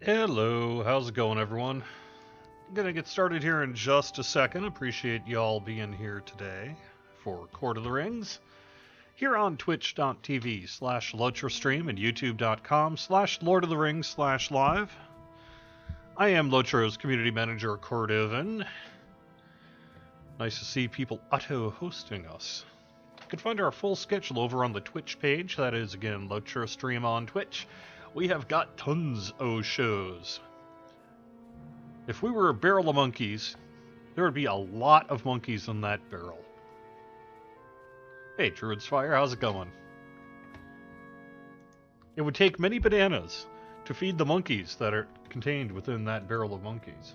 Hello, how's it going, everyone? I'm gonna get started here in just a second. Appreciate y'all being here today for Court of the Rings here on twitch.tv/LotraStream and youtube.com/Lord of the Rings/live. I am Lotra's community manager, Cordovan. Nice to see people auto-hosting us. You can find our full schedule over on the Twitch page. That is, again, LotraStream on Twitch. We have got tons of shows. If we were a barrel of monkeys, there would be a lot of monkeys in that barrel. Hey, Druid's Fire, how's it going? It would take many bananas to feed the monkeys that are contained within that barrel of monkeys.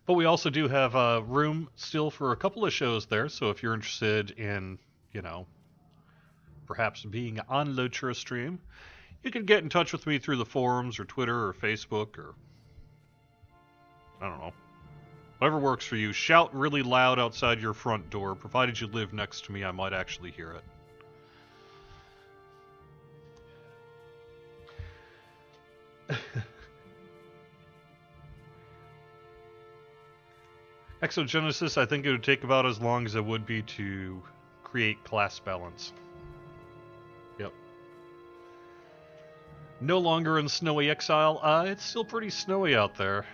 But we also do have room still for a couple of shows there, so if you're interested in, perhaps being on Lotra Stream, you can get in touch with me through the forums or Twitter or Facebook or, I don't know, whatever works for you. Shout really loud outside your front door. Provided you live next to me, I might actually hear it. Exogenesis, I think it would take about as long as it would be to create class balance. Yep. No longer in snowy exile. It's still pretty snowy out there.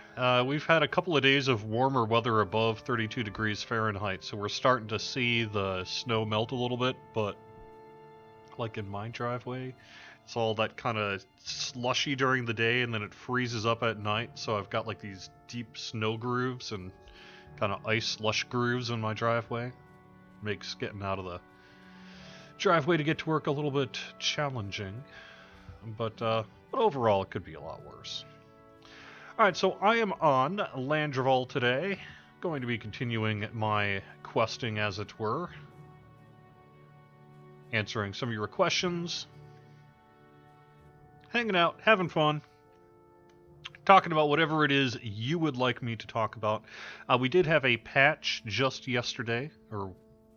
We've had a couple of days of warmer weather above 32 degrees Fahrenheit, so we're starting to see the snow melt a little bit, but like in my driveway, it's all that kind of slushy during the day and then it freezes up at night, so I've got like these deep snow grooves and kind of ice slush grooves in my driveway. Makes getting out of the driveway to get to work a little bit challenging, but overall it could be a lot worse. Alright, so I am on Landreval today, going to be continuing my questing as it were, answering some of your questions, hanging out, having fun, talking about whatever it is you would like me to talk about. We did have a patch just yesterday, or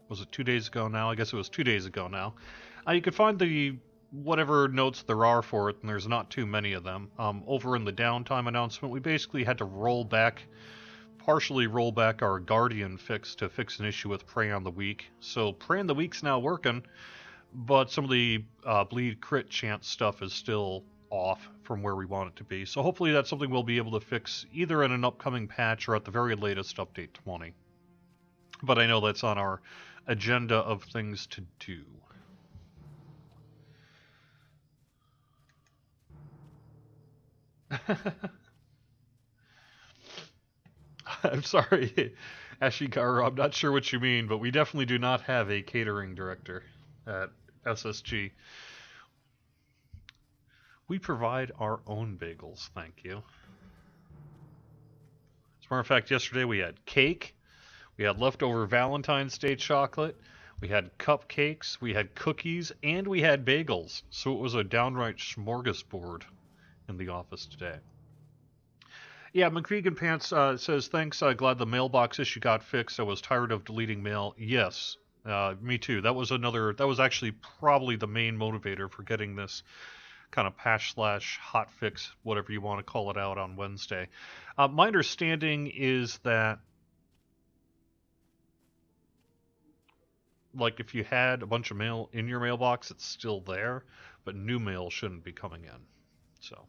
was it 2 days ago now? I guess it was 2 days ago now. You can find the whatever notes there are for it, and there's not too many of them. Over in the downtime announcement, we basically had to partially roll back our Guardian fix to fix an issue with Prey on the Weak. So Prey on the Weak's now working, but some of the bleed crit chance stuff is still off from where we want it to be. So hopefully that's something we'll be able to fix either in an upcoming patch or at the very latest update 20. But I know that's on our agenda of things to do. I'm sorry, Ashikaru, I'm not sure what you mean, but we definitely do not have a catering director at SSG. We provide our own bagels, thank you. As a matter of fact, yesterday we had cake, we had leftover Valentine's Day chocolate, we had cupcakes, we had cookies, and we had bagels. So it was a downright smorgasbord in the office today. Yeah, McVegan Pants says, thanks, glad the mailbox issue got fixed. I was tired of deleting mail. Yes, me too. That was actually probably the main motivator for getting this kind of patch/hot fix, whatever you want to call it, out on Wednesday. My understanding is that, like, if you had a bunch of mail in your mailbox, it's still there, but new mail shouldn't be coming in. So,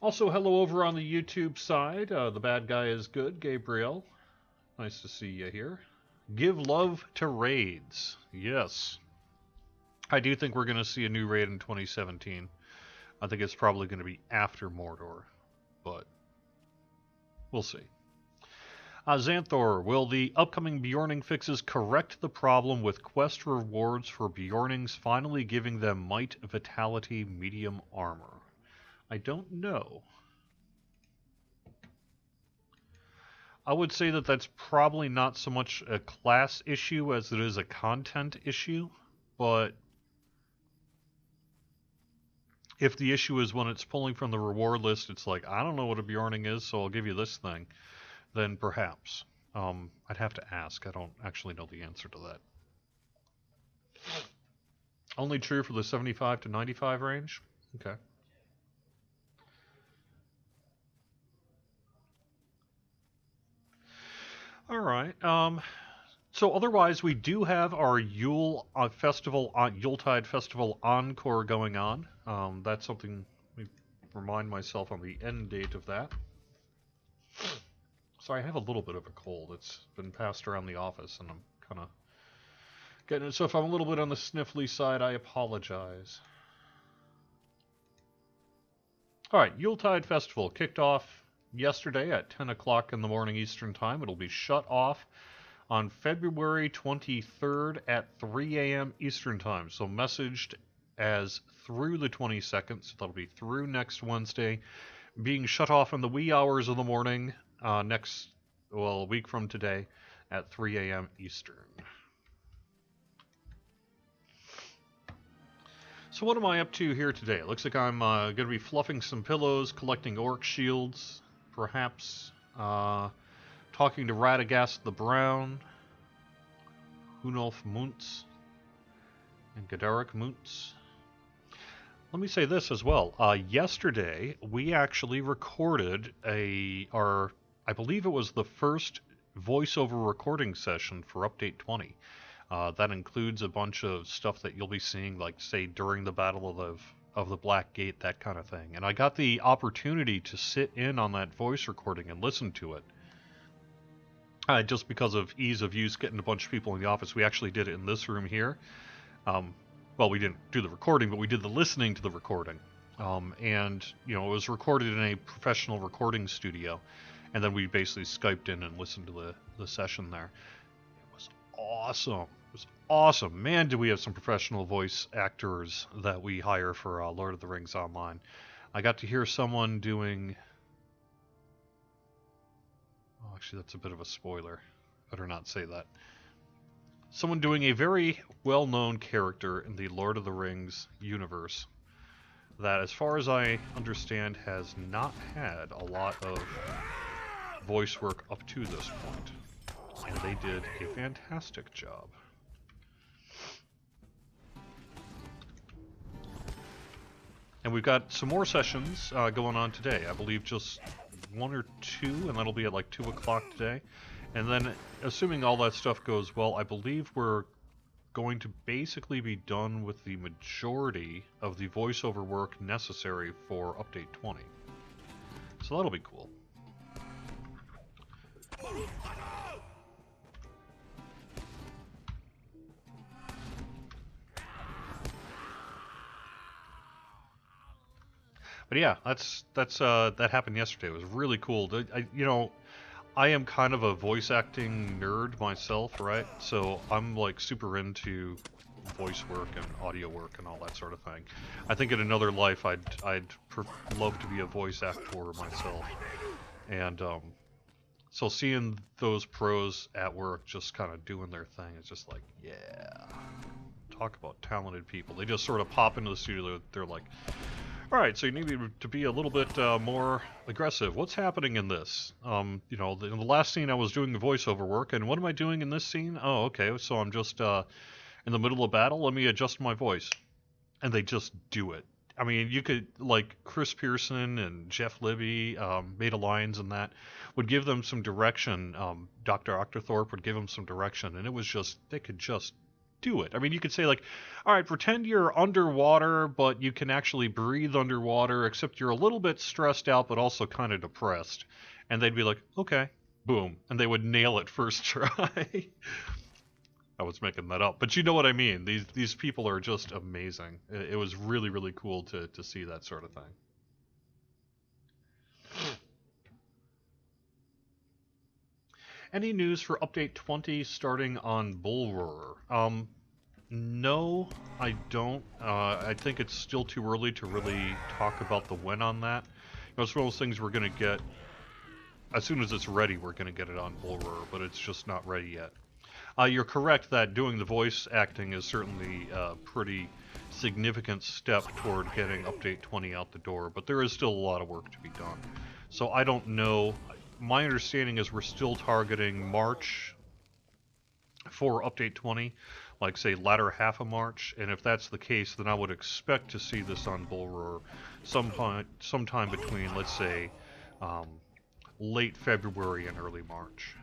also, hello over on the YouTube side. The bad guy is good, Gabriel. Nice to see you here. Give love to raids. Yes. I do think we're going to see a new raid in 2017. I think it's probably going to be after Mordor, but we'll see. Xanthor, will the upcoming Bjorning fixes correct the problem with quest rewards for Bjornings finally giving them might, vitality, medium armor? I don't know. I would say that that's probably not so much a class issue as it is a content issue, but if the issue is when it's pulling from the reward list, it's like, I don't know what a Bjorning is, so I'll give you this thing, then perhaps. I'd have to ask. I don't actually know the answer to that. Only true for the 75 to 95 range? Okay. All right. So otherwise, we do have our Yuletide Festival encore going on. That's something we remind myself on the end date of that. So I have a little bit of a cold. It's been passed around the office, and I'm kind of getting it. So if I'm a little bit on the sniffly side, I apologize. All right, Yuletide Festival kicked off yesterday at 10 o'clock in the morning Eastern Time. It'll be shut off on February 23rd at 3 a.m. Eastern Time. So messaged as through the 22nd, so that'll be through next Wednesday, being shut off in the wee hours of the morning a week from today at 3 a.m. Eastern. So what am I up to here today? It looks like I'm going to be fluffing some pillows, collecting orc shields, perhaps talking to Radagast the Brown, Hunolf Muntz, and Godaric Muntz. Let me say this as well. Yesterday, we actually recorded I believe it was the first voiceover recording session for Update 20. That includes a bunch of stuff that you'll be seeing, like, say, during the Battle of the Black Gate, that kind of thing. And I got the opportunity to sit in on that voice recording and listen to it. Just because of ease of use, getting a bunch of people in the office. We actually did it in this room here. Well, we didn't do the recording, but we did the listening to the recording. And, it was recorded in a professional recording studio. And then we basically Skyped in and listened to the session there. It was awesome. It was awesome. Man, do we have some professional voice actors that we hire for Lord of the Rings Online. I got to hear someone doing... Oh, actually, that's a bit of a spoiler. Better not say that. Someone doing a very well-known character in the Lord of the Rings universe that, as far as I understand, has not had a lot of voice work up to this point. And they did a fantastic job. And we've got some more sessions going on today. I believe just one or two, and that'll be at like 2 o'clock today. And then, assuming all that stuff goes well, I believe we're going to basically be done with the majority of the voiceover work necessary for Update 20. So that'll be cool. But yeah, that happened yesterday. It was really cool. I am kind of a voice acting nerd myself, right? So I'm like super into voice work and audio work and all that sort of thing. I think in another life I'd love to be a voice actor myself. And so seeing those pros at work just kind of doing their thing is just like, yeah. Talk about talented people. They just sort of pop into the studio. They're like, all right, so you need to be a little bit more aggressive. What's happening in this? In the last scene I was doing the voiceover work, and what am I doing in this scene? Oh, okay, so I'm just in the middle of battle. Let me adjust my voice. And they just do it. I mean, you could, like, Chris Pearson and Jeff Libby, Beta Lions and that, would give them some direction. Dr. Octothorpe would give them some direction, and it was just, they could just do it. I mean, you could say, like, all right, pretend you're underwater, but you can actually breathe underwater, except you're a little bit stressed out, but also kind of depressed. And they'd be like, okay, boom. And they would nail it first try. I was making that up, but you know what I mean. These people are just amazing. It was really, really cool to see that sort of thing. Any news for Update 20 starting on Bull Roarer? No, I don't. I think it's still too early to really talk about the when on that. It's one of those things we're going to get, as soon as it's ready, we're going to get it on Bull Roarer, but it's just not ready yet. You're correct that doing the voice acting is certainly a pretty significant step toward getting Update 20 out the door, but there is still a lot of work to be done. So I don't know. my understanding is we're still targeting March for Update 20, like say latter half of March, and if that's the case, then I would expect to see this on Bull Roar sometime between, let's say, um, late February and early March.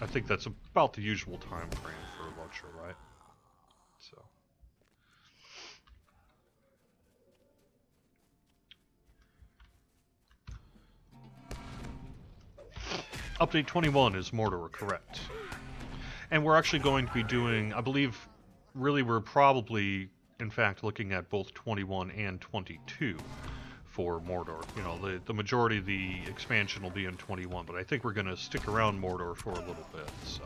I think that's about the usual time frame for Luxor, right? So. Update 21 is Mordor, correct. And we're actually going to be doing, I believe, really we're probably, in fact, looking at both 21 and 22 for Mordor. You know, the majority of the expansion will be in 21, but I think we're going to stick around Mordor for a little bit, so.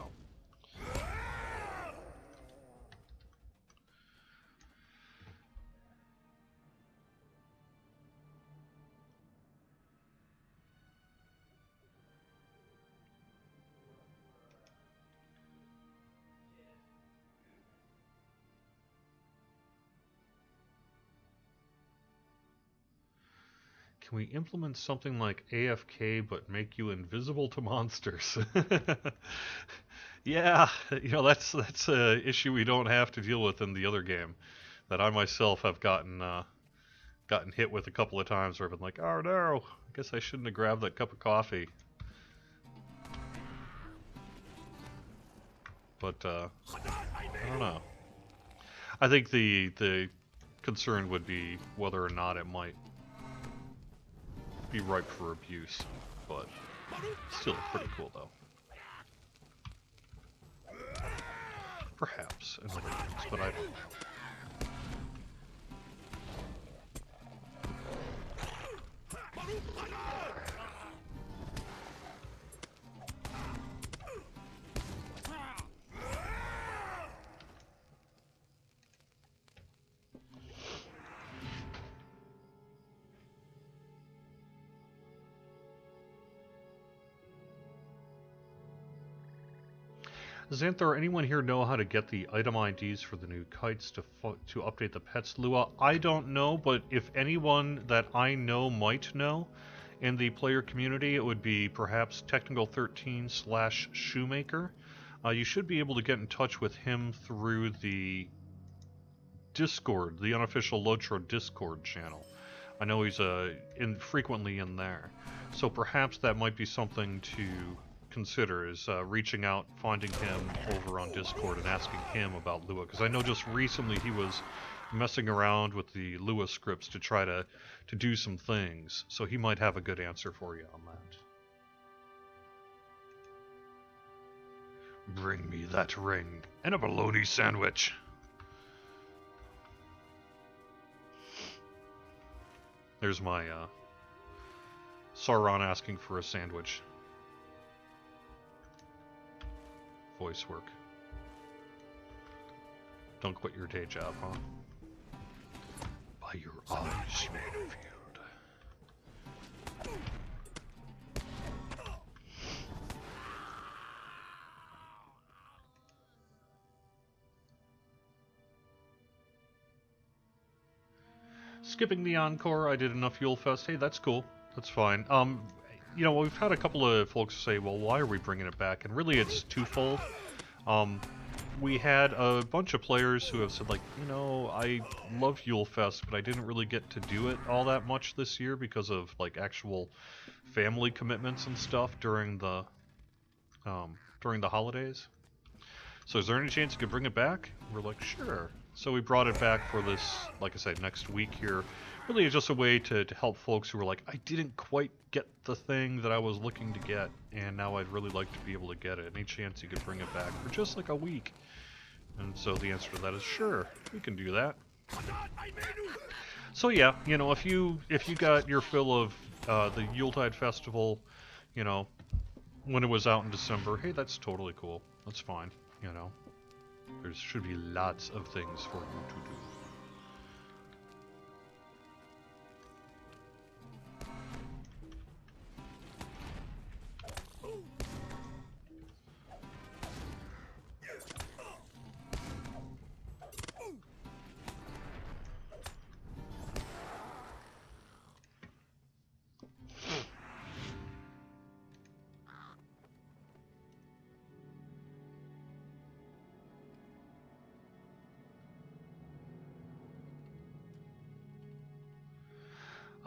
Can we implement something like AFK but make you invisible to monsters? Yeah, you know, that's a issue we don't have to deal with in the other game that I myself have gotten hit with a couple of times where I've been like, oh no, I guess I shouldn't have grabbed that cup of coffee. But I don't know. I think the concern would be whether or not it might be ripe for abuse, but still pretty cool though. Perhaps in other games, but I don't know. Xanthar, anyone here know how to get the item IDs for the new kites to update the pets Lua? I don't know, but if anyone that I know might know in the player community, it would be perhaps Technical13/Shoemaker. You should be able to get in touch with him through the Discord, the unofficial Lotro Discord channel. I know he's frequently in there. So perhaps that might be something to consider, is reaching out, finding him over on Discord and asking him about Lua, because I know just recently he was messing around with the Lua scripts to try to do some things, so he might have a good answer for you on that. Bring me that ring and a bologna sandwich. There's my Sauron asking for a sandwich. Voice work. Don't quit your day job, huh? By your eyes you are revealed. Skipping the encore, I did enough Yule Fest. Hey, that's cool. That's fine. You know, we've had a couple of folks say, well, why are we bringing it back? And really it's twofold. We had a bunch of players who have said, like, you know, I love Yule Fest, but I didn't really get to do it all that much this year because of, like, actual family commitments and stuff during the holidays. So is there any chance you could bring it back? We're like, sure. So we brought it back for this, like I said, next week here. Really it's just a way to help folks who were like, I didn't quite get the thing that I was looking to get, and now I'd really like to be able to get it. Any chance you could bring it back for just like a week? And so the answer to that is sure, we can do that. So yeah, you know, if you got your fill of the Yuletide Festival, you know, when it was out in December, hey, that's totally cool. That's fine, you know. There should be lots of things for you to do.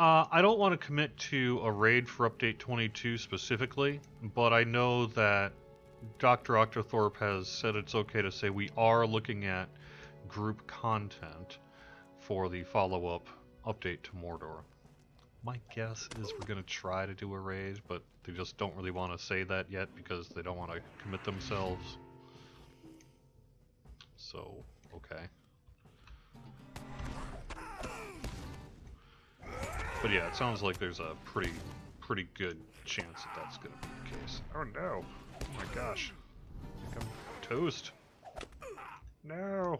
I don't want to commit to a raid for update 22 specifically, but I know that Dr. Octothorpe has said it's okay to say we are looking at group content for the follow-up update to Mordor. My guess is we're going to try to do a raid, but they just don't really want to say that yet because they don't want to commit themselves. So, okay. But yeah, it sounds like there's a pretty good chance that that's going to be the case. Oh no! Oh my gosh! I think I'm toast. No!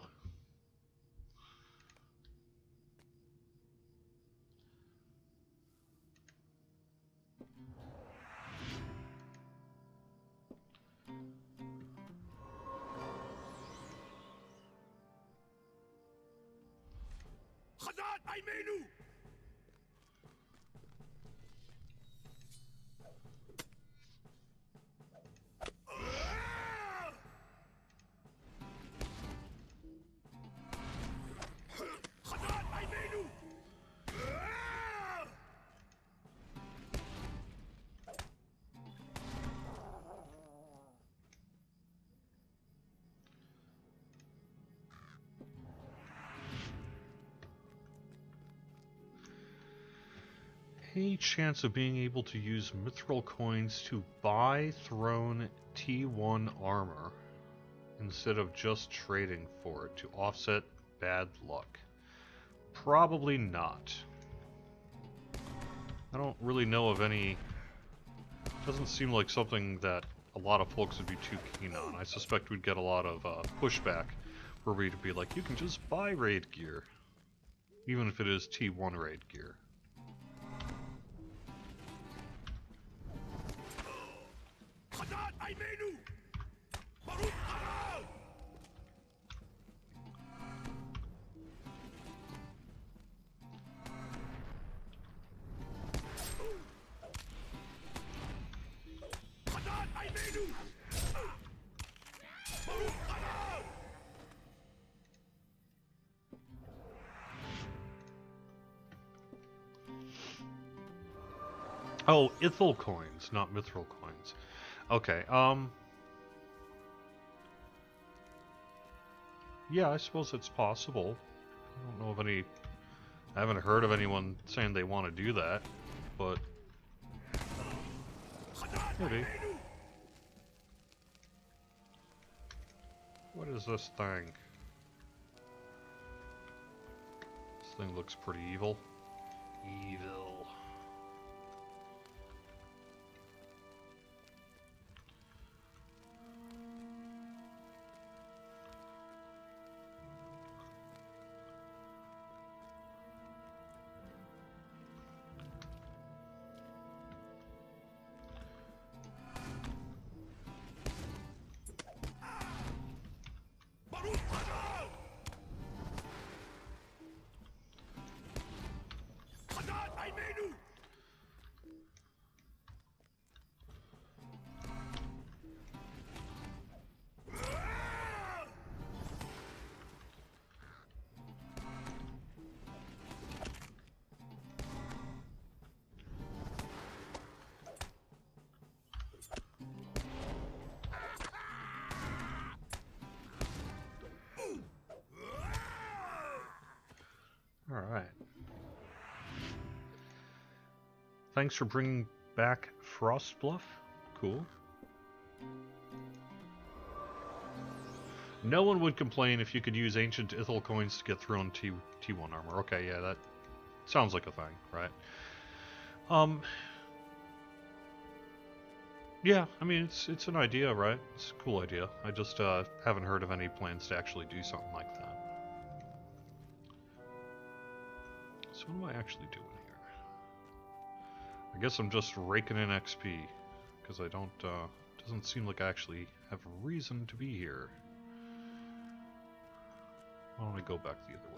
Any chance of being able to use mithril coins to buy throne T1 armor instead of just trading for it to offset bad luck? Probably not. I don't really know of any. Doesn't seem like something that a lot of folks would be too keen on. I suspect we'd get a lot of pushback where we'd be like, you can just buy raid gear, even if it is T1 raid gear. Oh, ithil coins, not mithril coins. Okay, yeah, I suppose it's possible. I don't know of any. I haven't heard of anyone saying they want to do that, but maybe. What is this thing? This thing looks pretty evil. Evil. Alright. Thanks for bringing back Frostbluff. Cool. No one would complain if you could use ancient ithil coins to get thrown T1 armor. Okay, yeah, that sounds like a thing, right? Yeah, I mean, it's an idea, right? It's a cool idea. I just haven't heard of any plans to actually do something like that. So what am I actually doing here? I guess I'm just raking in XP, because I don't, doesn't seem like I actually have a reason to be here. Why don't I go back the other way?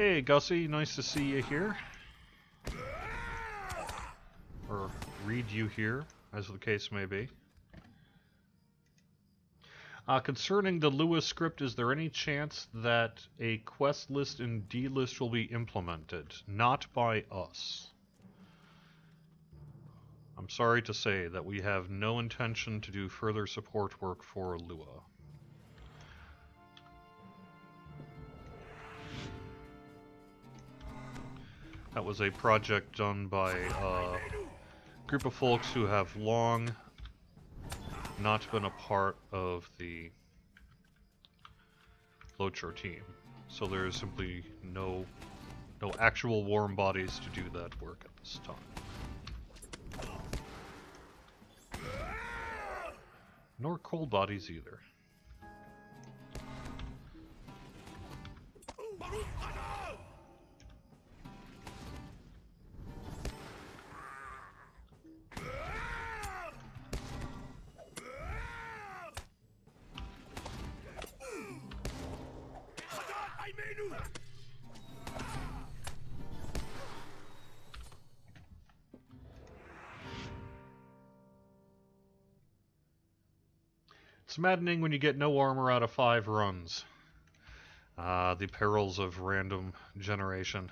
Hey, Gussie, nice to see you here. Or read you here, as the case may be. Concerning the Lewis script, is there any chance that a quest list and D-list will be implemented? Not by us. I'm sorry to say that we have no intention to do further support work for Lua. That was a project done by a group of folks who have long not been a part of the Locher team. So there's simply no actual warm bodies to do that work at this time. Nor cold bodies either. It's maddening when you get no armor out of 5 runs. The perils of random generation.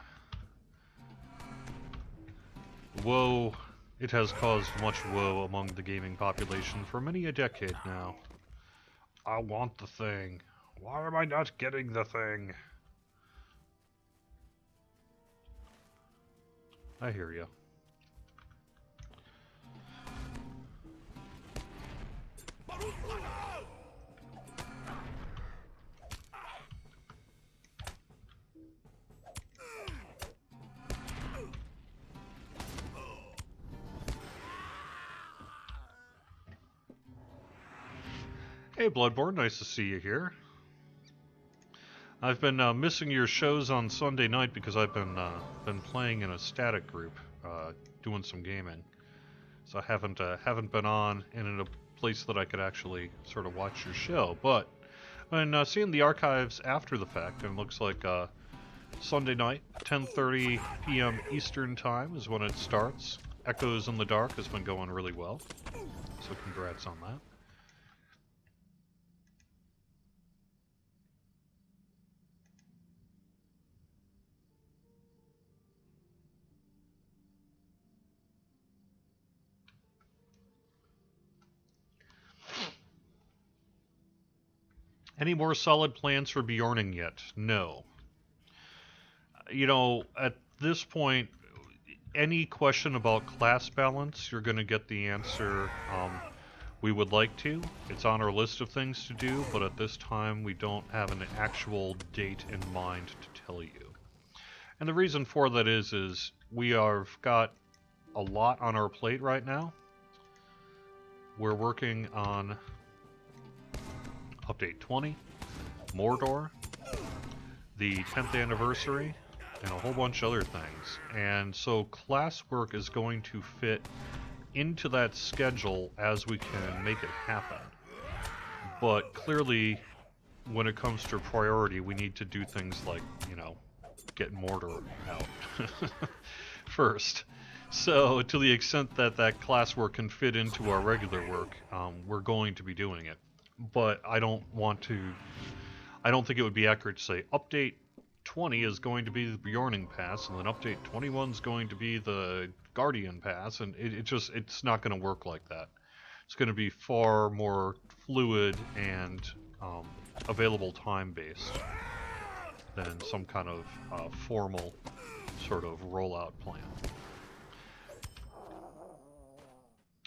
Woe. It has caused much woe among the gaming population for many a decade now. I want the thing. Why am I not getting the thing? I hear you. Hey Bloodborne, nice to see you here. I've been missing your shows on Sunday night because I've been playing in a static group, doing some gaming. So I haven't been on and in a place that I could actually sort of watch your show. But I've been seeing the archives after the fact, and it looks like Sunday night, 10:30 p.m. Eastern Time is when it starts. Echoes in the Dark has been going really well, so congrats on that. Any more solid plans for Bjorning yet? No. You know, at this point, any question about class balance, you're going to get the answer, we would like to. It's on our list of things to do, but at this time we don't have an actual date in mind to tell you. And the reason for that is we have got a lot on our plate right now. We're working on Update 20, Mordor, the 10th anniversary, and a whole bunch of other things. And so classwork is going to fit into that schedule as we can make it happen. But clearly, when it comes to priority, we need to do things like, you know, get Mordor out first. So to the extent that that classwork can fit into our regular work, we're going to be doing it. But I don't think it would be accurate to say update 20 is going to be the Bjorning Pass, and then update 21 is going to be the Guardian Pass, and it's not going to work like that. It's going to be far more fluid and available time based than some kind of formal sort of rollout plan.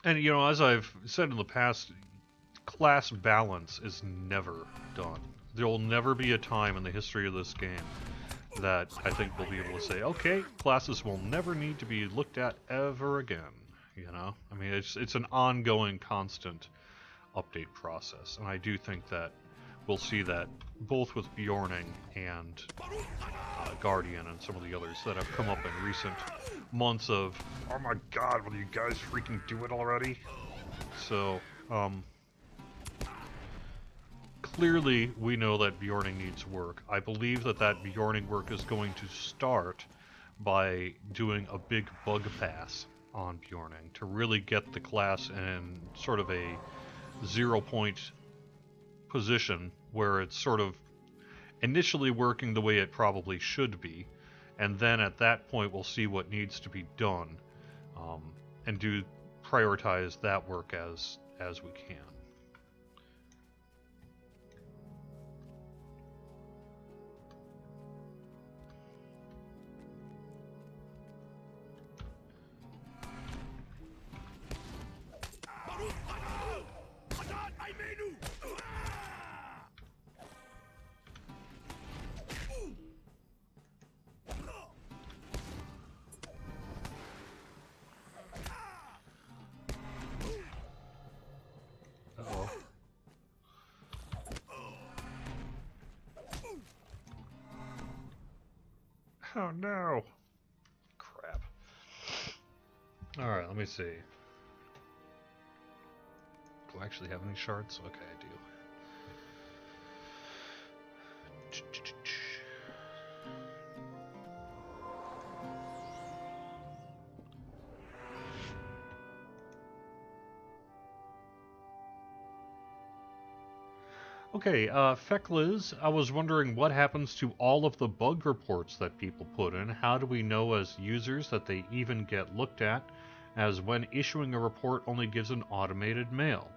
And you know, as I've said in the past, class balance is never done. There will never be a time in the history of this game that I think we'll be able to say, okay, classes will never need to be looked at ever again. You know, I mean, it's an ongoing, constant update process, and I do think that we'll see that both with Bjorning and Guardian and some of the others that have come up in recent months of, oh my god, will you guys freaking do it already? So, clearly we know that Bjorning needs work. I believe that Bjorning work is going to start by doing a big bug pass on Bjorning to really get the class in sort of a 0-point position where it's sort of initially working the way it probably should be, and then at that point we'll see what needs to be done, and prioritize that work as we can. Oh no! Crap. Alright, let me see. Do I actually have any shards? Okay, I do. Okay, Fekliz, I was wondering what happens to all of the bug reports that people put in. How do we know as users that they even get looked at, as when issuing a report only gives an automated mail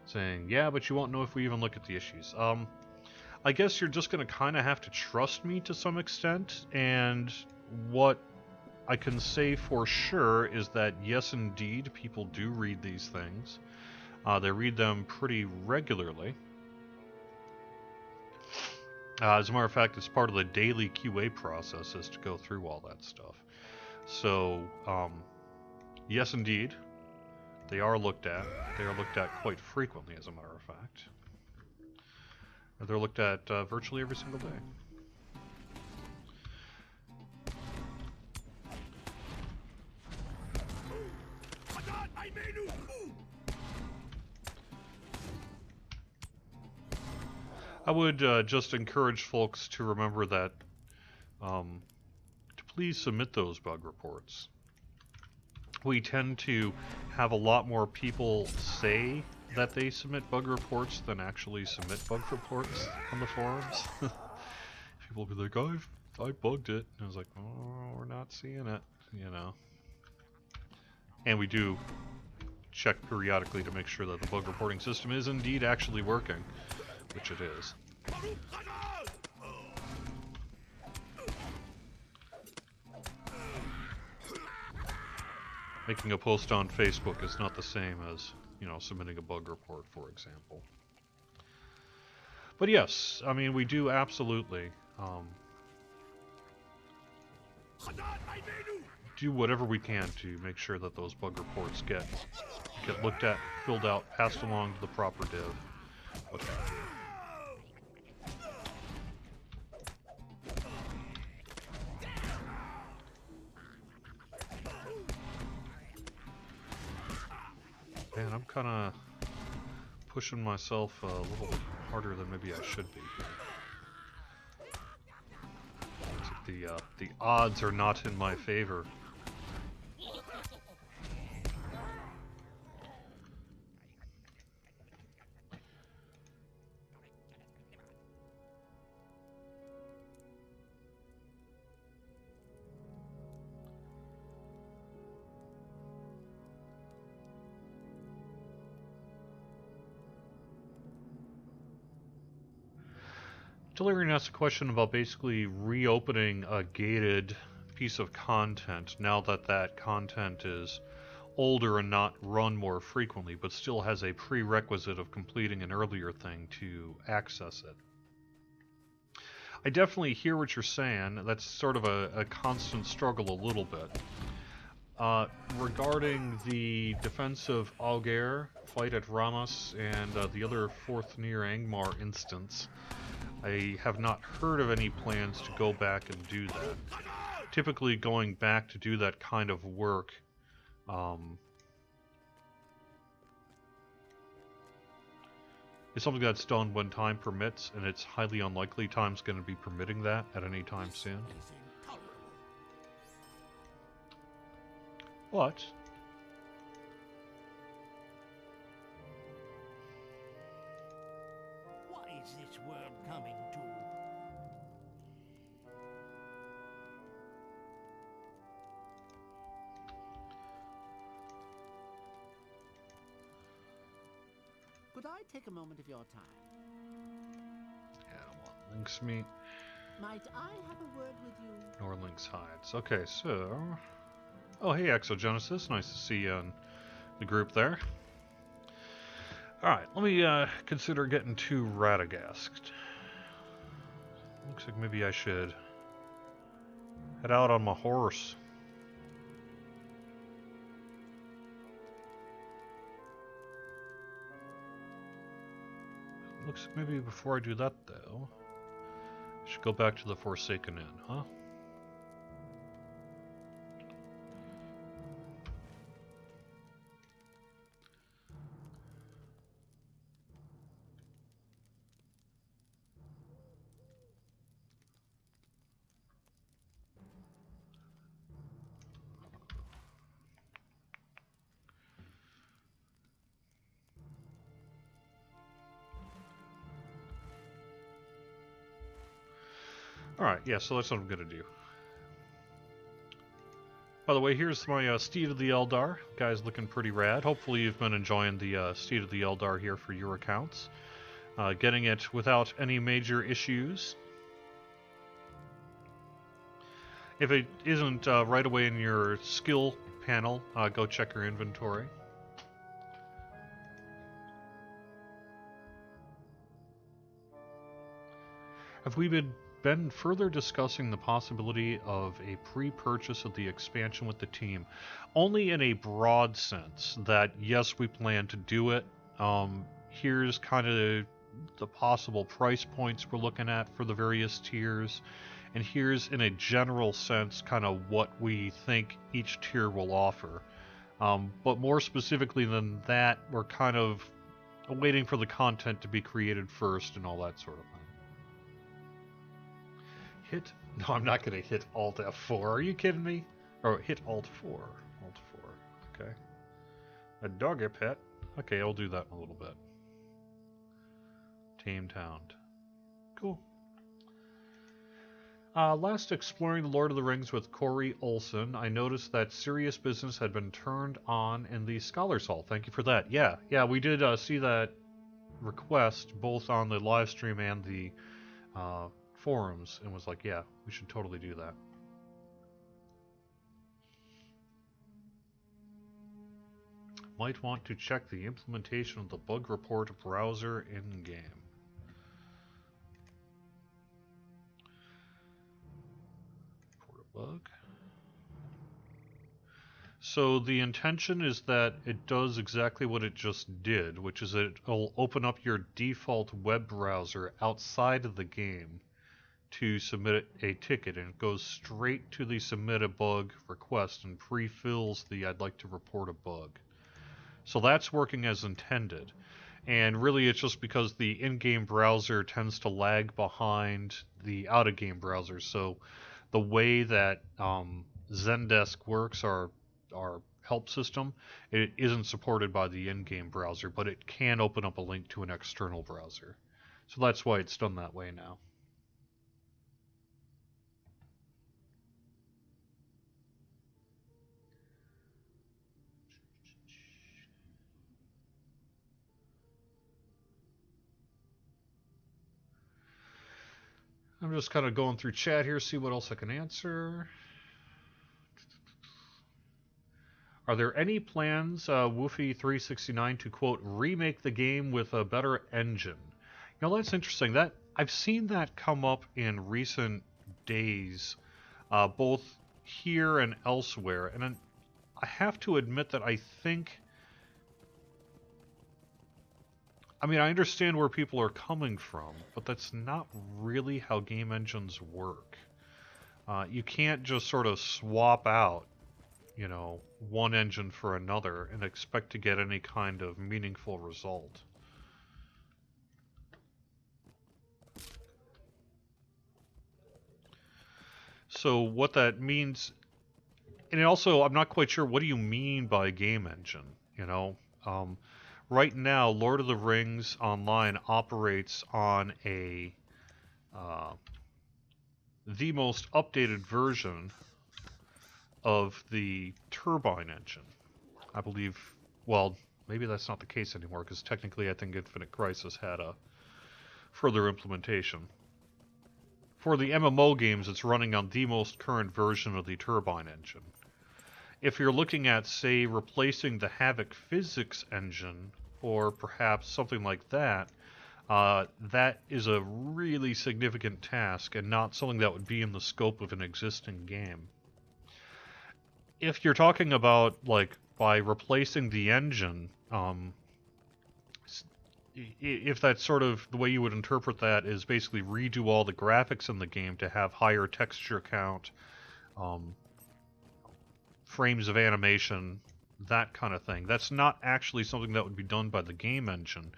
saying, yeah, but you won't know if we even look at the issues. I guess you're just going to kind of have to trust me to some extent, and what I can say for sure is that yes, indeed, people do read these things. They read them pretty regularly. As a matter of fact, it's part of the daily QA process is to go through all that stuff. So, yes, indeed, they are looked at. They are looked at quite frequently, as a matter of fact. They're looked at virtually every single day. I would just encourage folks to remember that to please submit those bug reports. We tend to have a lot more people say that they submit bug reports than actually submit bug reports on the forums. People will be like, I bugged it. And I was like, oh, we're not seeing it, you know. And we do check periodically to make sure that the bug reporting system is indeed actually working, which it is. Making a post on Facebook is not the same as, you know, submitting a bug report, for example. But yes, I mean, we do absolutely do whatever we can to make sure that those bug reports get looked at, filled out, passed along to the proper div, what have you. Man, I'm kind of pushing myself a little harder than maybe I should be here. The odds are not in my favor. Delirian asked a question about basically reopening a gated piece of content now that that content is older and not run more frequently, but still has a prerequisite of completing an earlier thing to access it. I definitely hear what you're saying. That's sort of a constant struggle a little bit. Regarding the defense of Algair, fight at Ramos, and the other 4th near Angmar instance, I have not heard of any plans to go back and do that. Typically going back to do that kind of work is something that's done when time permits, and it's highly unlikely time's going to be permitting that at any time soon. But What is this world coming to? Could I take a moment of your time? yeah, I don't want Lynx meat Might I have a word with you? nor Lynx hides. Okay, so oh hey Exogenesis, nice to see you in the group there. Alright, let me consider getting to Radagast. Looks like maybe I should head out on my horse. Looks like maybe before I do that though, I should go back to the Forsaken Inn, huh? Alright, yeah, so that's what I'm gonna do. By the way, here's my Steed of the Eldar. Guy's looking pretty rad. Hopefully you've been enjoying the Steed of the Eldar here for your accounts. Getting it without any major issues. If it isn't right away in your skill panel, go check your inventory. Have we been further discussing the possibility of a pre-purchase of the expansion with the team? Only in a broad sense that, yes, we plan to do it. Here's kind of the possible price points we're looking at for the various tiers. And here's, in a general sense, kind of what we think each tier will offer. But more specifically than that, we're kind of waiting for the content to be created first and all that sort of thing. Hit? No, I'm not going to hit Alt F4. Are you kidding me? Or hit Alt 4. Alt 4. Okay. A doggy pet. Okay, I'll do that in a little bit. Tamed Hound. Cool. Last exploring the Lord of the Rings with Corey Olson, I noticed that serious business had been turned on in the Scholars Hall. Thank you for that. Yeah, we did see that request both on the live stream and the forums, and was like, yeah, we should totally do that. Might want to check the implementation of the bug report browser in-game. Report a bug. So the intention is that it does exactly what it just did, which is it'll open up your default web browser outside of the game to submit a ticket, and it goes straight to the submit a bug request and pre-fills the I'd like to report a bug. So that's working as intended. And really it's just because the in-game browser tends to lag behind the out-of-game browser. So the way that Zendesk works, our help system, it isn't supported by the in-game browser, but it can open up a link to an external browser. So that's why it's done that way now. I'm just kind of going through chat here, see what else I can answer. Are there any plans, Woofy369, to quote remake the game with a better engine? You know, that's interesting. That I've seen that come up in recent days, both here and elsewhere, and I have to admit that I think. I mean, I understand where people are coming from, but that's not really how game engines work. You can't just sort of swap out, you know, one engine for another and expect to get any kind of meaningful result. So what that means, and also I'm not quite sure what do you mean by game engine. You know, um, right now Lord of the Rings Online operates on a uh, the most updated version of the turbine engine. I believe. Well, maybe that's not the case anymore because technically I think Infinite Crisis had a further implementation. For the MMO games, it's running on the most current version of the turbine engine. If you're looking at, say, replacing the Havoc physics engine, or perhaps something like that, that is a really significant task and not something that would be in the scope of an existing game. If you're talking about, like, by replacing the engine, if that's sort of the way you would interpret that is basically redo all the graphics in the game to have higher texture count, um, frames of animation, that kind of thing. That's not actually something that would be done by the game engine,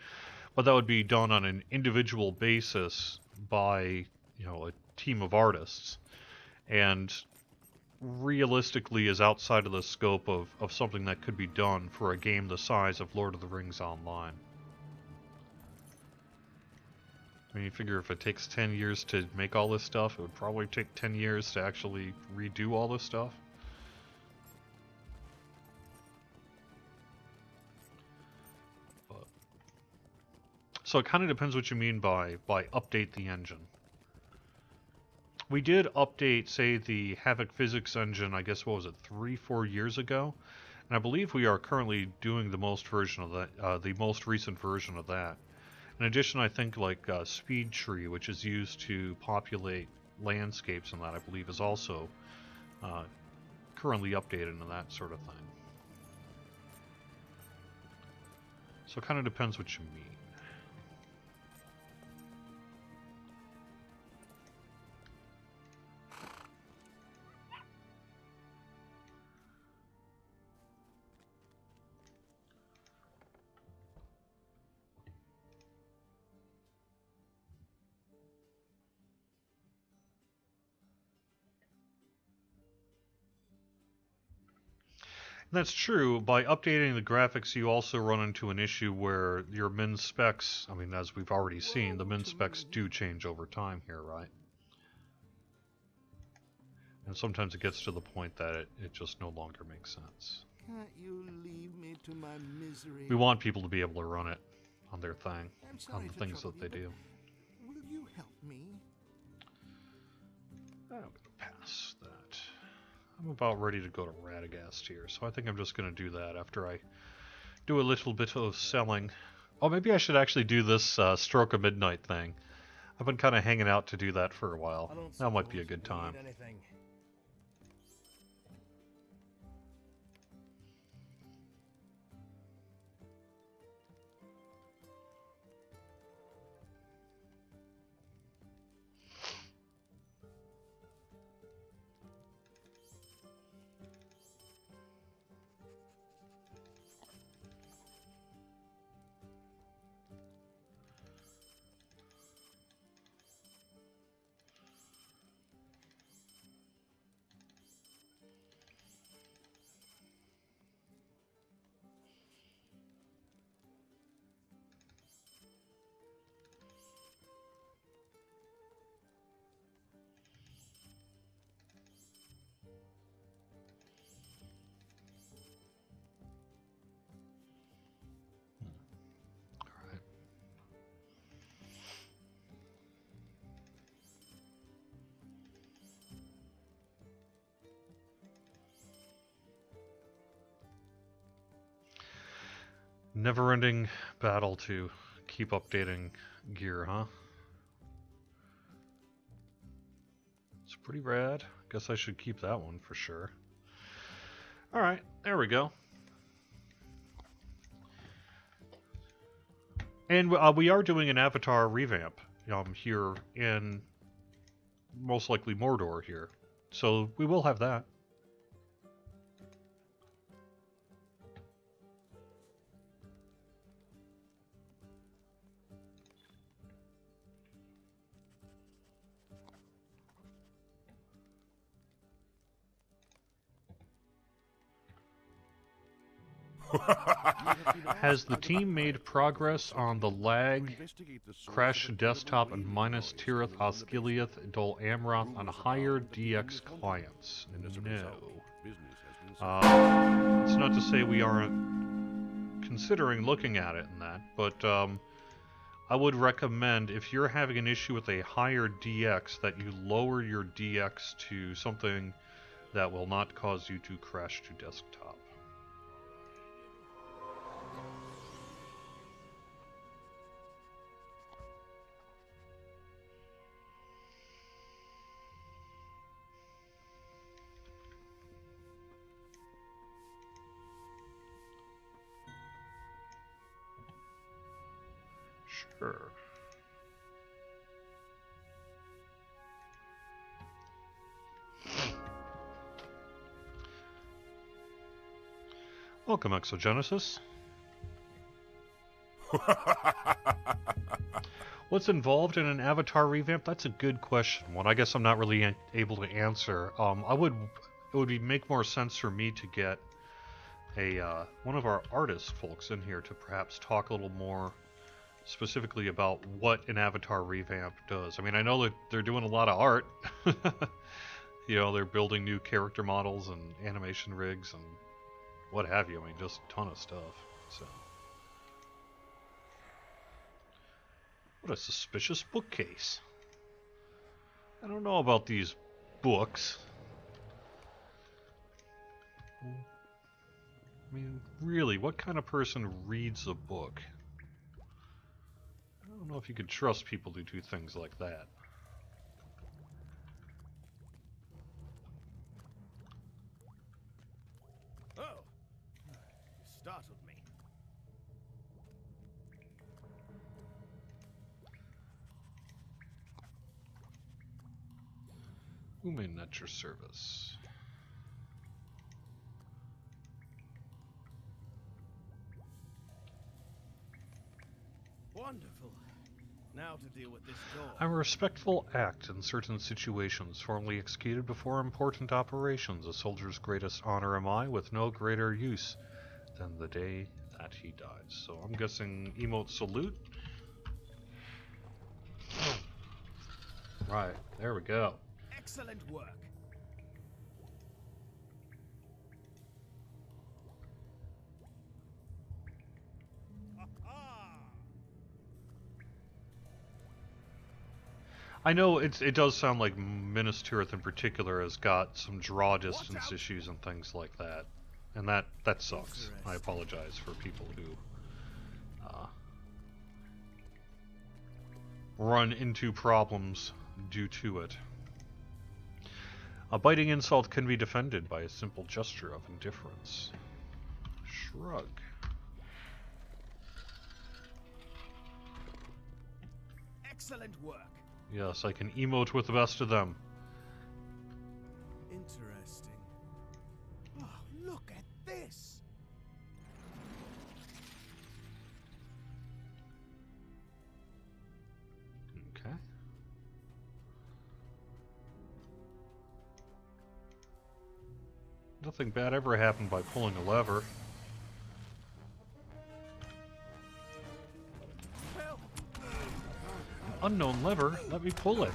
but that would be done on an individual basis by, a team of artists. And realistically is outside of the scope of something that could be done for a game the size of Lord of the Rings Online. I mean, you figure if it takes 10 years to make all this stuff, it would probably take 10 years to actually redo all this stuff. But, so it kind of depends what you mean by update the engine. We did update, say, the Havoc physics engine, I guess, what was it, 3-4 years ago? And I believe we are currently doing the most recent version of that. In addition, I think like Speed Tree, which is used to populate landscapes and that, I believe, is also currently updated and that sort of thing. So it kind of depends what you mean. That's true. By updating the graphics, you also run into an issue where your min specs, I mean, as we've already seen, the min specs do change over time here, right? And sometimes it gets to the point that it just no longer makes sense. Can't you leave me to my misery? We want people to be able to run it on their thing, I'm sorry on the to things trouble that they you, do. but will you help me? I'm going to pass that. I'm about ready to go to Radagast here, so I think I'm just going to do that after I do a little bit of selling. Oh, maybe I should actually do this Stroke of Midnight thing. I've been kind of hanging out to do that for a while. That might be a good time. Never-ending battle to keep updating gear, huh? It's pretty rad. Guess I should keep that one for sure. Alright, there we go. And we are doing an Avatar revamp here in most likely Mordor here. So we will have that. Has the team made progress on the lag, Crash Desktop, and minus Tirith, Osgiliath, Dol Amroth on higher DX clients? No. It's not to say we aren't considering looking at it in that, but I would recommend, if you're having an issue with a higher DX, that you lower your DX to something that will not cause you to crash to desktop. Sure. Welcome, Exogenesis. What's involved in an avatar revamp? That's a good question. One I guess I'm not really able to answer. It would make more sense for me to get a one of our artist folks in here to perhaps talk a little more specifically about what an avatar revamp does. I mean, I know that they're doing a lot of art. You know, they're building new character models and animation rigs and what have you. I mean, just a ton of stuff. So, what a suspicious bookcase. I don't know about these books. I mean, really, what kind of person reads a book? I don't know if you could trust people to do things like that. Oh, you startled me. Who may net your service? Wonderful. Now to deal with this door. I'm a respectful act in certain situations, formally executed before important operations. A soldier's greatest honor am I, with no greater use than the day that he dies. So I'm guessing emote salute. Right, there we go. Excellent work. I know it does sound like Minas Tirith in particular has got some draw distance issues and things like that. And that sucks. I apologize for people who run into problems due to it. A biting insult can be defended by a simple gesture of indifference. Shrug. Excellent work. Yes, I can emote with the best of them. Interesting. Oh, look at this. Okay. Nothing bad ever happened by pulling a lever. Help. An unknown lever? Let me pull it.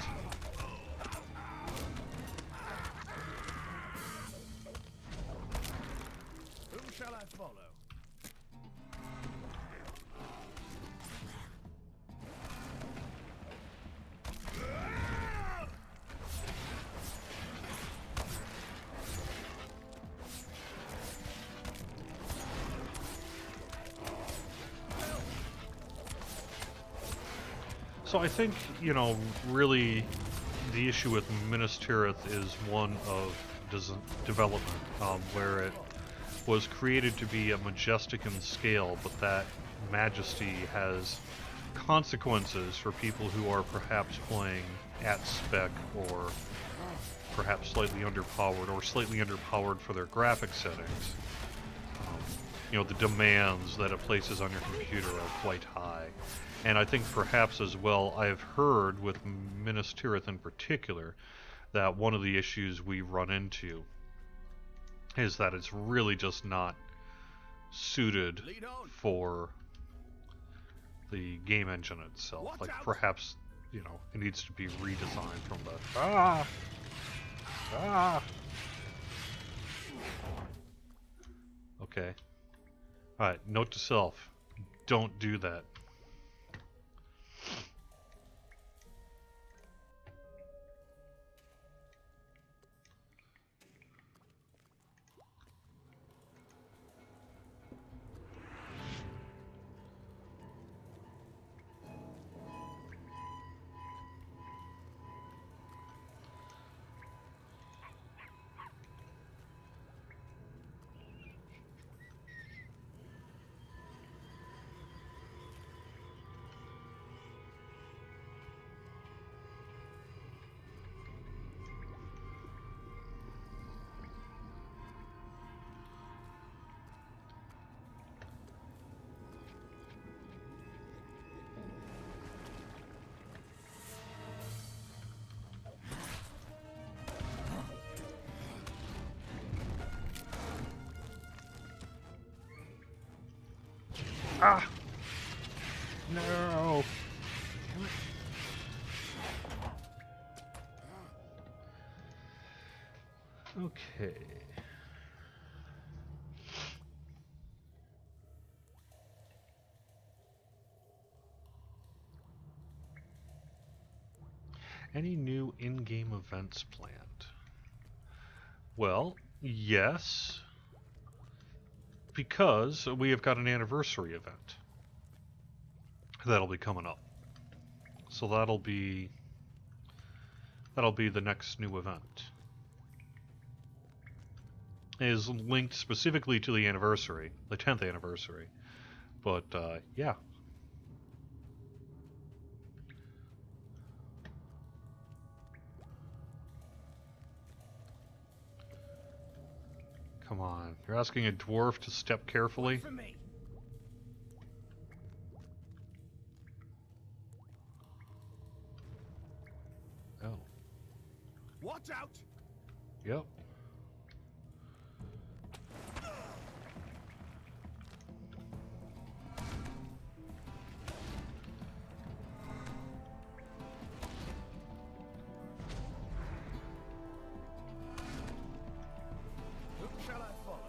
Whom shall I follow? So I think, you know, really the issue with Minas Tirith is one of development, where it was created to be a majestic in scale, but that majesty has consequences for people who are perhaps playing at spec or perhaps slightly underpowered or slightly underpowered for their graphic settings. You know, the demands that it places on your computer are quite high. And I think perhaps as well, I've heard with Minas Tirith in particular, that one of the issues we run into is that it's really just not suited Lead on. for the game engine itself. Watch Like out. perhaps, you know, it needs to be redesigned from the Okay. Alright, note to self. Don't do that. Ah! No! Okay. Any new in-game events planned? Well, yes. Because we have got an anniversary event that'll be coming up. So that'll be the next new event. It is linked specifically to the anniversary, the 10th anniversary. But yeah. Come on. You're asking a dwarf to step carefully? For me. Oh. Watch out. Yep. Whom shall I follow?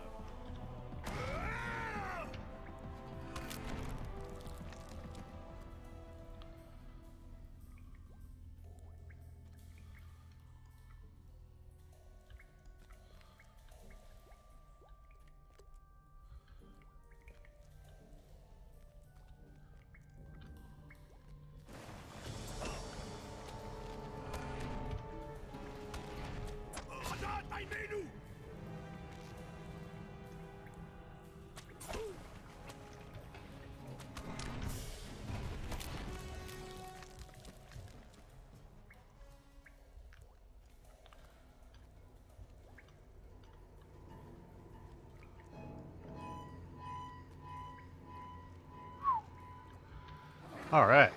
Alright.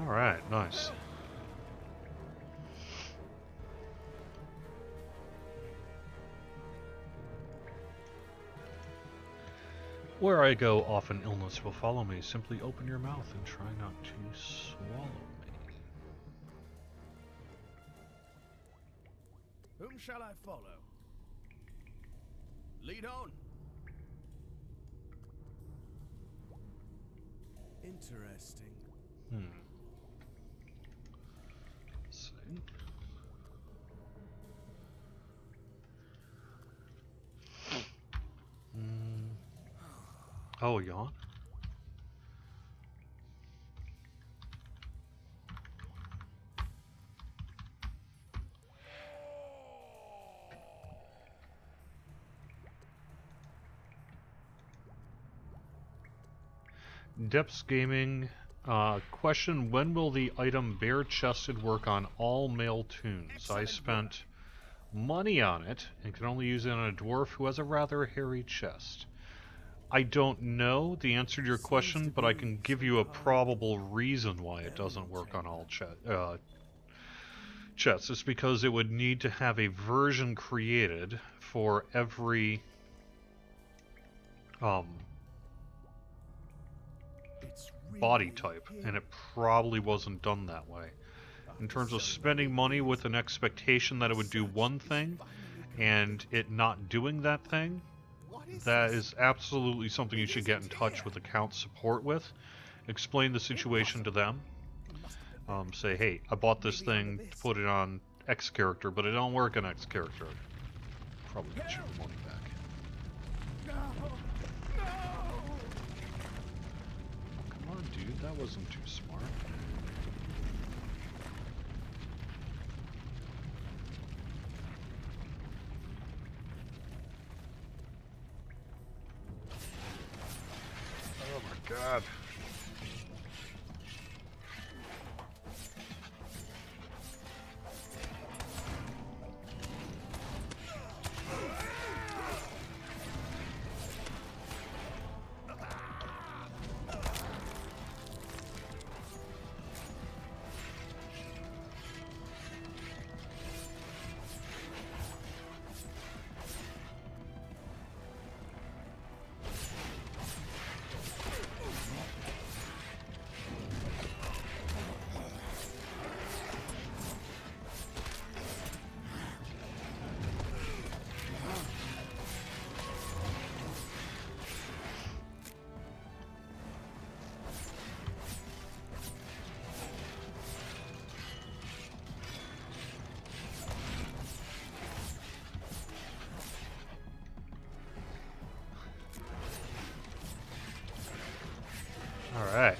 Alright, nice. Where I go, often illness will follow me. Simply open your mouth and try not to swallow me. Whom shall I follow? Lead on. Interesting. Let's see. Oh, yawn? Depths Gaming, question, when will the item bare-chested work on all male toons? I spent money on it and can only use it on a dwarf who has a rather hairy chest. I don't know the answer to your question, but I can give you a probable reason why it doesn't work on all chests. It's because it would need to have a version created for every It's body really type, here. and it probably wasn't done that way. In terms of spending money with an expectation that it would do one thing, and it not doing that thing, What is that this? is absolutely something you It should get in isn't touch here. with account support with. Explain the situation to them. It must have been buried. Say, hey, I bought this Maybe under thing to this. put it on X character, but it don't work on X character. Probably get your money back. No! No! Come on, dude, that wasn't too smart. Oh my god. Alright.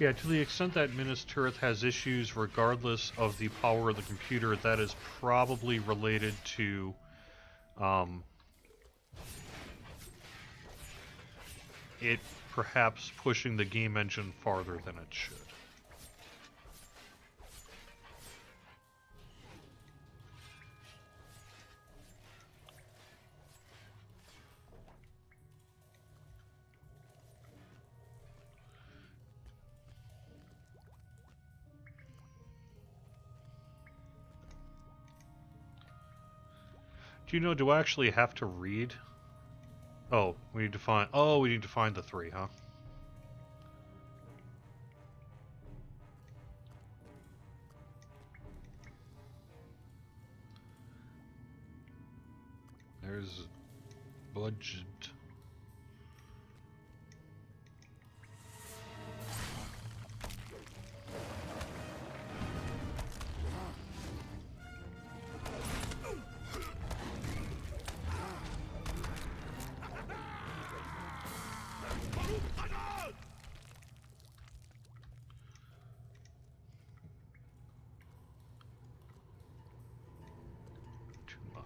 Yeah, to the extent that Minas Tirith has issues regardless of the power of the computer, that is probably related to it perhaps pushing the game engine farther than it should. Do you know, do I actually have to read? Oh, we need to find the three, huh? There's budget. Too loud.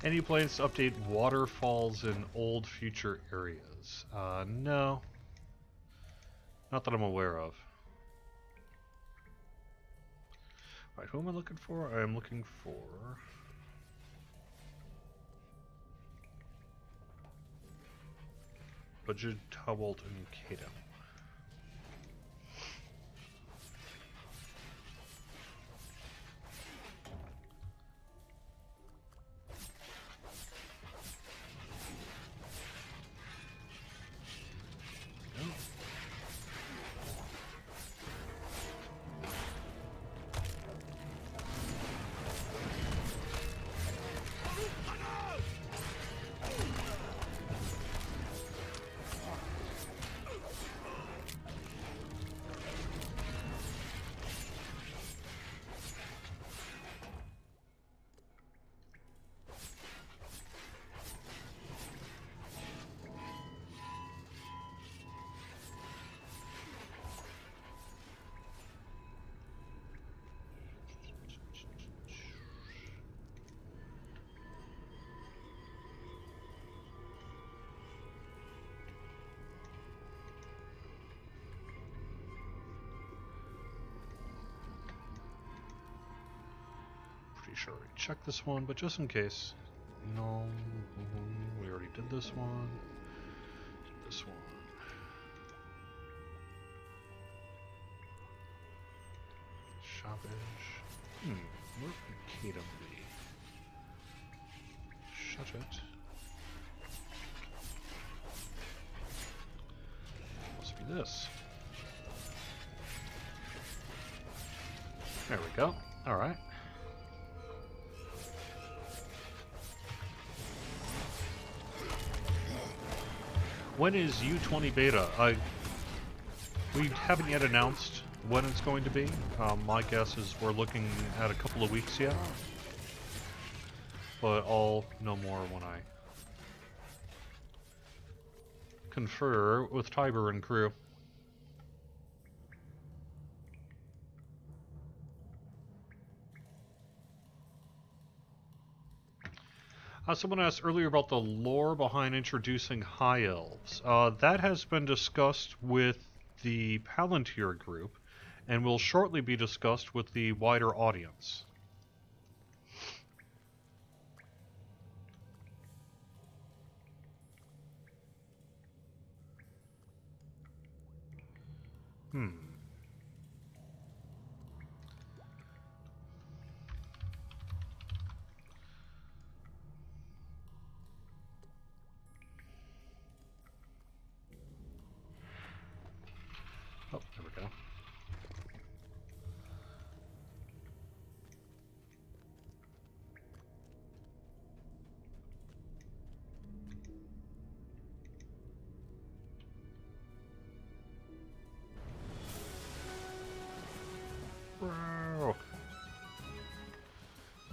Any plans to update waterfalls in old future areas? No. Not that I'm aware of. Right, who am I looking for? I am looking for... Budget, Tobalt, and Kato. pretty sure we checked this one, but just in case. No, we already did this one. This one. Shopish. Where could Kadam be? Shut it. Must be this. There we go. Alright. When is U20 beta? We haven't yet announced when it's going to be. My guess is we're looking at a couple of weeks yet. But I'll know more when I confer with Tiber and crew. Someone asked earlier about the lore behind introducing High Elves. That has been discussed with the Palantir group, and will shortly be discussed with the wider audience. Oh, there we go. Bro.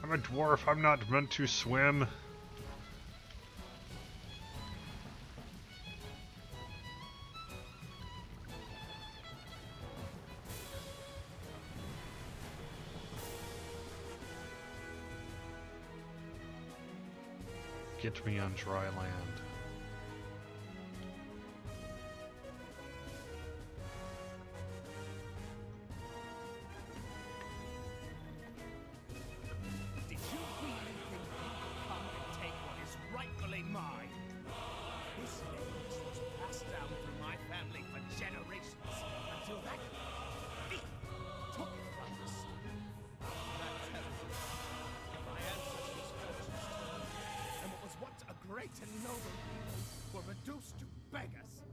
I'm a dwarf, I'm not meant to swim. Get me on dry land. Did you really think you could come and take what is rightfully mine? This lineage was passed down through my family for generations until that thief took it from us. That tells you, if my ancestors' fortunes turned, and what was once a great and noble people were reduced to beggars.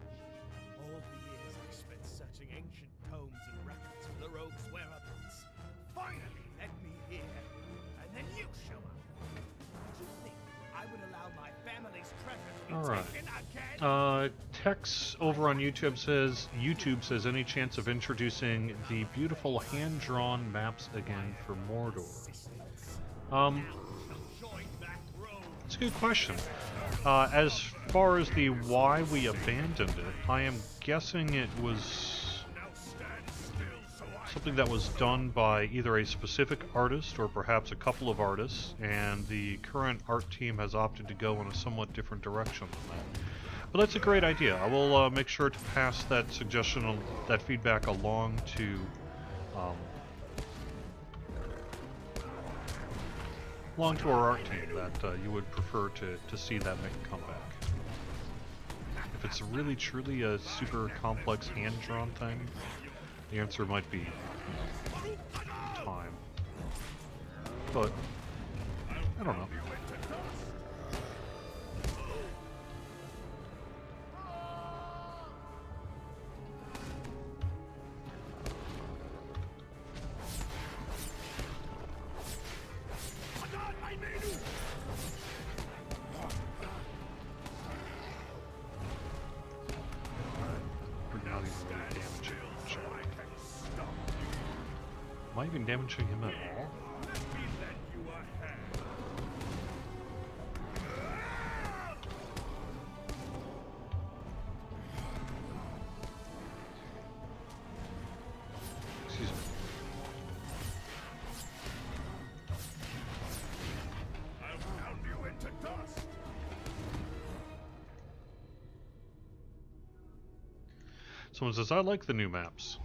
All the years I spent searching ancient tomes and records for the rogue's whereabouts finally led me here, and then you show up. Do you think I would allow my family's treasure to be Alright. taken again? Tex over on YouTube says any chance of introducing the beautiful hand-drawn maps again for Mordor? Join that road. That's a good question. As far as the why we abandoned it, I am guessing it was Now stand still so I something that was done by either a specific artist or perhaps a couple of artists, and the current art team has opted to go in a somewhat different direction than that. But that's a great idea. I will make sure to pass that suggestion, that feedback along to our art team, that you would prefer to see that make a comeback. If it's really truly a super complex hand-drawn thing, the answer might be time. But I don't know. Now he's really damaging him. Am I even damaging him at all? Excuse me. I'll pound you into dust. Someone says, I like the new maps.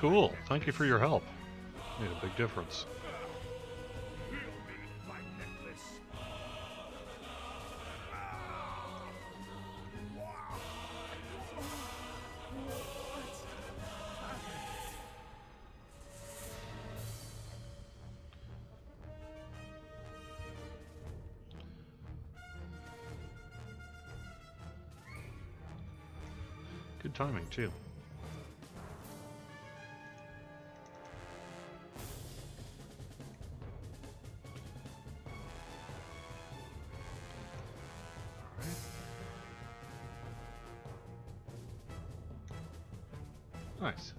Cool. Thank you for your help. Made a big difference. He'll need my necklace. Good timing, too. Nice.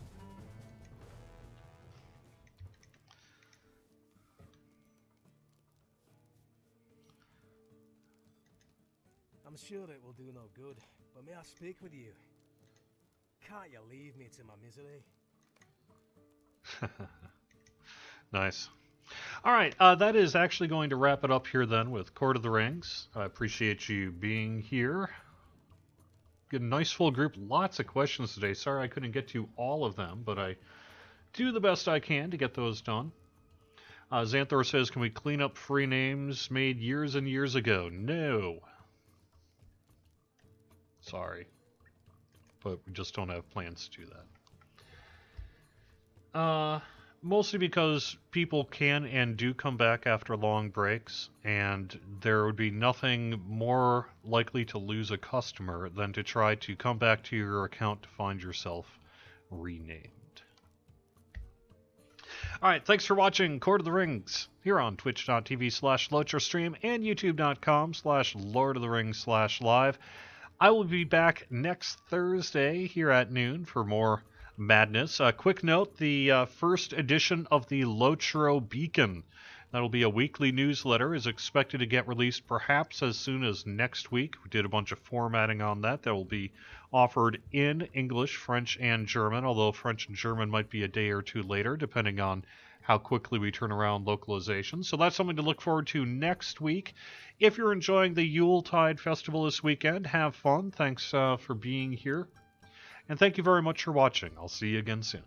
I'm sure it will do no good, but may I speak with you? Can't you leave me to my misery? Nice. All right, that is actually going to wrap it up here then with Court of the Rings. I appreciate you being here. Get a nice full group, lots of questions today. Sorry I couldn't get to all of them, but I do the best I can to get those done. Xanthor says, can we clean up free names made years and years ago? No. Sorry. But we just don't have plans to do that. Mostly because people can and do come back after long breaks, and there would be nothing more likely to lose a customer than to try to come back to your account to find yourself renamed. Alright, thanks for watching Court of the Rings here on twitch.tv/LocherStream and youtube.com/LordOfTheRings/live. I will be back next Thursday here at noon for more madness. Quick note, the first edition of the Lotro Beacon, that'll be a weekly newsletter, is expected to get released perhaps as soon as next week. We did a bunch of formatting on that. That will be offered in English, French, and German, although French and German might be a day or two later, depending on how quickly we turn around localization. So that's something to look forward to next week. If you're enjoying the Yuletide Festival this weekend, have fun. Thanks for being here. And thank you very much for watching. I'll see you again soon.